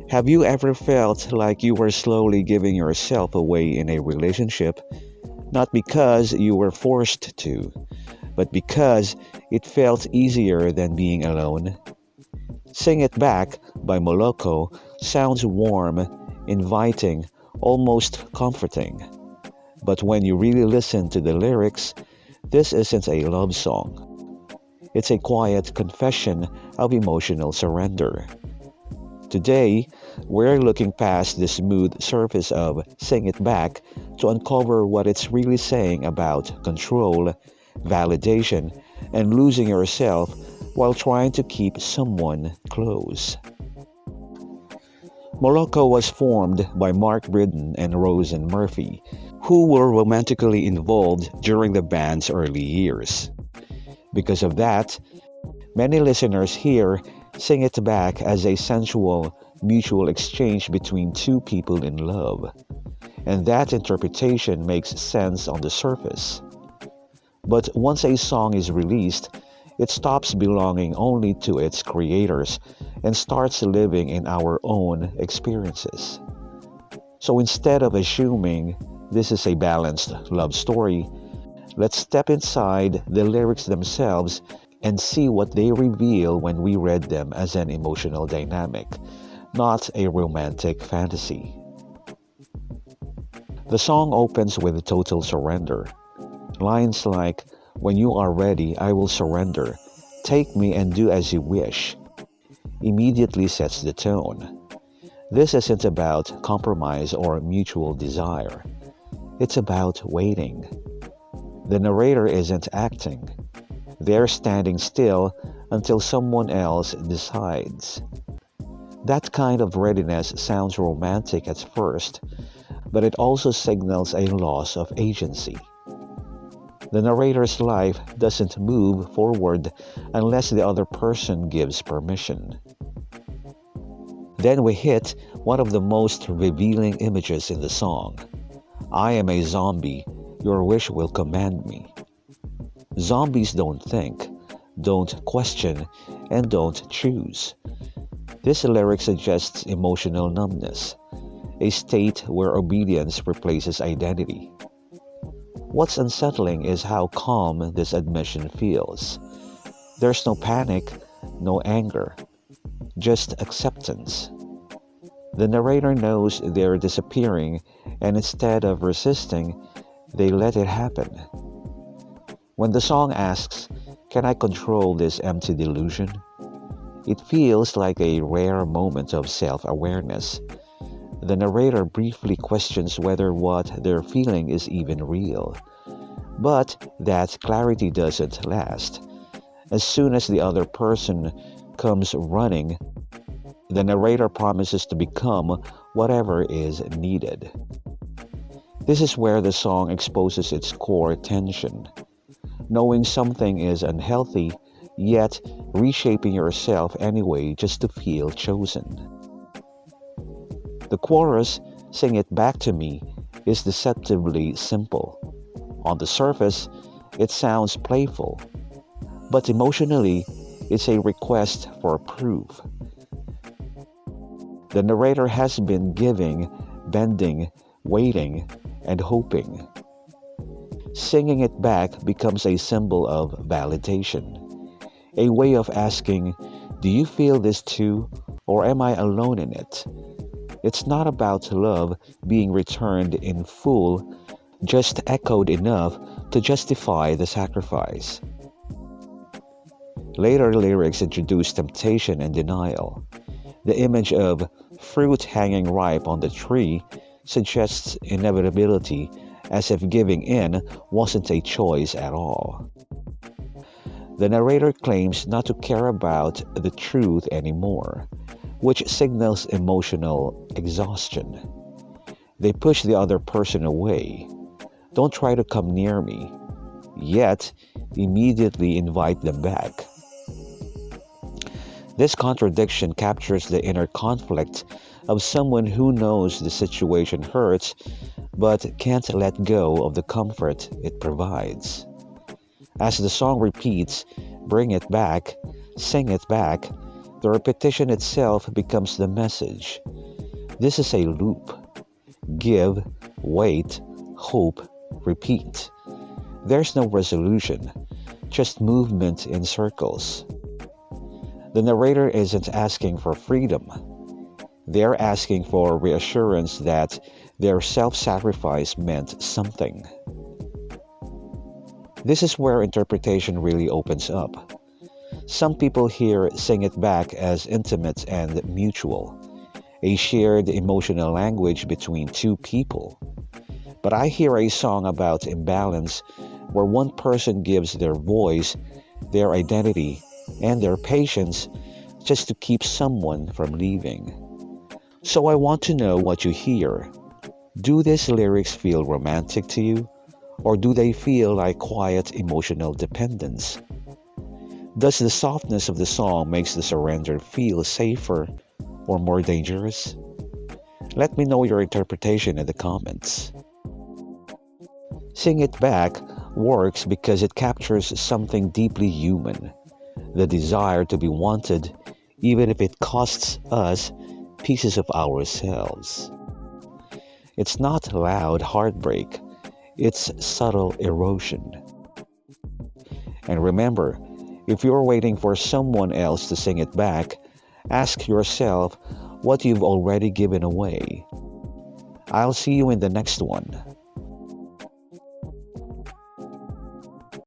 Have you ever felt like you were slowly giving yourself away in a relationship, not because you were forced to, but because it felt easier than being alone? Sing It Back by Moloko sounds warm, inviting, almost comforting. But when you really listen to the lyrics, this isn't a love song. It's a quiet confession of emotional surrender. Today, we're looking past the smooth surface of Sing It Back to uncover what it's really saying about control, validation, and losing yourself while trying to keep someone close. Moloko was formed by Mark Bridden and Rosen Murphy, who were romantically involved during the band's early years. Because of that, many listeners here sing it back as a sensual, mutual exchange between two people in love. And that interpretation makes sense on the surface. But once a song is released, it stops belonging only to its creators and starts living in our own experiences. So instead of assuming this is a balanced love story, let's step inside the lyrics themselves and see what they reveal when we read them as an emotional dynamic, not a romantic fantasy. The song opens with total surrender. Lines like, "When you are ready, I will surrender. Take me and do as you wish," immediately sets the tone. This isn't about compromise or mutual desire. It's about waiting. The narrator isn't acting. They're standing still until someone else decides. That kind of readiness sounds romantic at first, but it also signals a loss of agency. The narrator's life doesn't move forward unless the other person gives permission. Then we hit one of the most revealing images in the song. "I am a zombie, your wish will command me." Zombies don't think, don't question, and don't choose. This lyric suggests emotional numbness, a state where obedience replaces identity. What's unsettling is how calm this admission feels. There's no panic, no anger, just acceptance. The narrator knows they're disappearing, and instead of resisting, they let it happen. When the song asks, "Can I control this empty delusion?" it feels like a rare moment of self-awareness. The narrator briefly questions whether what they're feeling is even real. But that clarity doesn't last. As soon as the other person comes running, the narrator promises to become whatever is needed. This is where the song exposes its core tension. Knowing something is unhealthy, yet reshaping yourself anyway just to feel chosen. The chorus, "Sing It Back to Me," is deceptively simple. On the surface, it sounds playful, but emotionally, it's a request for proof. The narrator has been giving, bending, waiting, and hoping. Singing it back becomes a symbol of validation, a way of asking, "Do you feel this too, or am I alone in it?" It's not about love being returned in full, just echoed enough to justify the sacrifice. Later lyrics introduce temptation and denial. The image of fruit hanging ripe on the tree suggests inevitability, as if giving in wasn't a choice at all. The narrator claims not to care about the truth anymore, which signals emotional exhaustion. They push the other person away. "Don't try to come near me," yet immediately invite them back. This contradiction captures the inner conflict of someone who knows the situation hurts but can't let go of the comfort it provides. As the song repeats, "Bring it back, sing it back," The repetition itself becomes the message. This is a loop. Give, wait, hope, repeat. There's no resolution, just movement in circles. The narrator isn't asking for freedom. They're asking for reassurance that their self-sacrifice meant something. This is where interpretation really opens up. Some people here sing it back as intimate and mutual, a shared emotional language between two people. But I hear a song about imbalance where one person gives their voice, their identity, and their patience just to keep someone from leaving. So I want to know what you hear. Do these lyrics feel romantic to you? Or do they feel like quiet emotional dependence? Does the softness of the song makes the surrender feel safer or more dangerous? Let me know your interpretation in the comments. Sing It Back works because it captures something deeply human, the desire to be wanted even if it costs us pieces of ourselves. It's not loud heartbreak, it's subtle erosion. And remember, if you're waiting for someone else to sing it back, ask yourself what you've already given away. I'll see you in the next one.